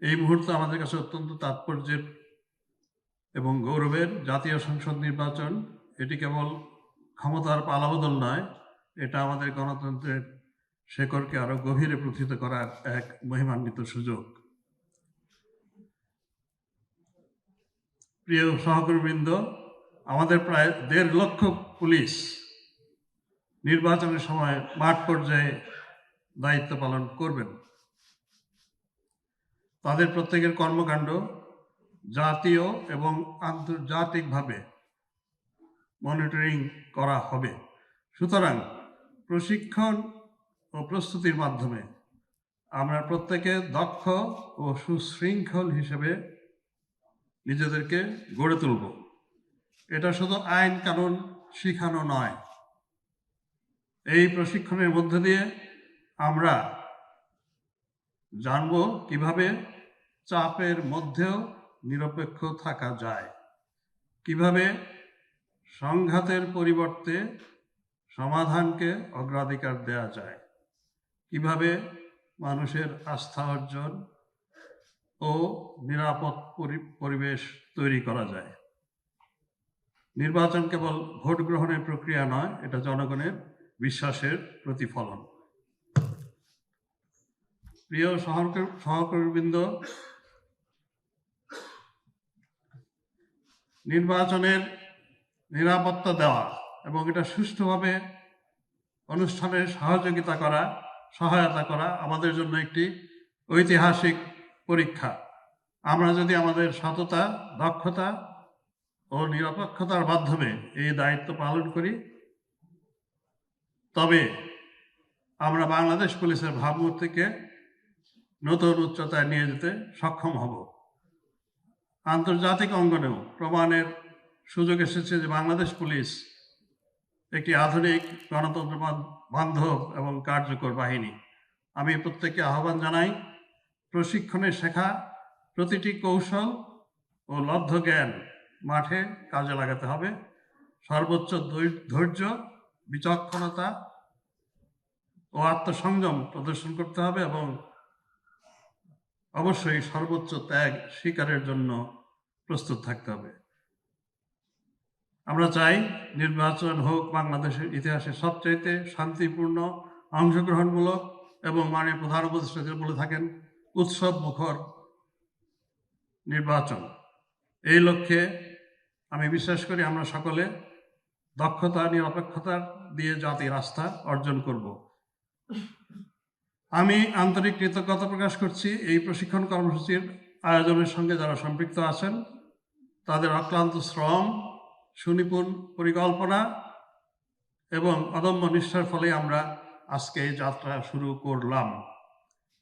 এই মুহূর্তে আমাদের কাছে অত্যন্ত তাৎপর্যের এবং গৌরবের জাতীয় সংসদ নির্বাচন। এটি কেবল ক্ষমতার পালাবদল নয়, এটা আমাদের গণতন্ত্রের শেকড়কে আরো গভীরে প্রথিত করার এক মহিমান্বিত সুযোগ। প্রিয় সহকর্মীবৃন্দ, আমাদের প্রায় 1.5 লক্ষ পুলিশ নির্বাচনের সময় মাঠ পর্যায়ে দায়িত্ব পালন করবেন। তাদের প্রত্যেকের কর্মকাণ্ড জাতীয় এবং আন্তর্জাতিকভাবে মনিটরিং করা হবে। সুতরাং প্রশিক্ষণ ও প্রস্তুতির মাধ্যমে আমরা প্রত্যেকে দক্ষ ও সুশৃঙ্খল হিসেবে নিজেদেরকে গড়ে তুলব। এটা শুধু আইন কানুন শিখানো নয়, এই প্রশিক্ষণের মধ্য দিয়ে আমরা জানব কিভাবে চাপের মধ্যেও নিরপেক্ষ থাকা যায়, কিভাবে সংঘাতের পরিবর্তে সমাধানকে অগ্রাধিকার দেওয়া যায়, কিভাবে মানুষের আস্থা অর্জন ও নিরাপদ পরিবেশ তৈরি করা যায়। নির্বাচন কেবল ভোট গ্রহণের প্রক্রিয়া নয়, এটা জনগণের বিশ্বাসের প্রতিফলন। প্রিয় সহকর্মীবৃন্দ, নির্বাচনের নিরাপত্তা দেওয়া এবং এটা সুষ্ঠুভাবে অনুষ্ঠানের সহায়তা করা আমাদের জন্য একটি ঐতিহাসিক পরীক্ষা। আমরা যদি আমাদের সততা, দক্ষতা ও নিরপেক্ষতার মাধ্যমে এই দায়িত্ব পালন করি, তবে আমরা বাংলাদেশ পুলিশের ভাবমূর্তিকে নতুন উচ্চতায় নিয়ে যেতে সক্ষম হব। আন্তর্জাতিক অঙ্গনেও প্রমাণের সুযোগ এসেছে যে বাংলাদেশ পুলিশ একটি আধুনিক গণতন্ত্র বান্ধব এবং কার্যকর বাহিনী। আমি প্রত্যেককে আহ্বান জানাই, প্রশিক্ষণে শেখা প্রতিটি কৌশল ও লব্ধ জ্ঞান মাঠে কাজে লাগাতে হবে। সর্বোচ্চ ধৈর্য, বিচক্ষণতা ও আত্মসংযম প্রদর্শন করতে হবে এবং অবশ্যই সর্বোচ্চ ত্যাগ স্বীকারের জন্য প্রস্তুত থাকতে হবে। আমরা চাই নির্বাচন হোক বাংলাদেশের ইতিহাসে সবচাইতে শান্তিপূর্ণ, অংশগ্রহণমূলক এবং মাননীয় প্রধান উপদেষ্টা বলে থাকেন উৎসব মুখর নির্বাচন। এই লক্ষ্যে আমি বিশ্বাস করি আমরা সকলে দক্ষতা, নিরপেক্ষতা দিয়ে জাতির আস্থা অর্জন করব। আমি আন্তরিক কৃতজ্ঞতা প্রকাশ করছি এই প্রশিক্ষণ কর্মসূচির আয়োজনের সঙ্গে যারা সম্পৃক্ত আছেন, তাদের অক্লান্ত শ্রম, সুনিপুণ পরিকল্পনা এবং অদম্য নিষ্ঠার ফলে আমরা আজকে এই যাত্রা শুরু করলাম।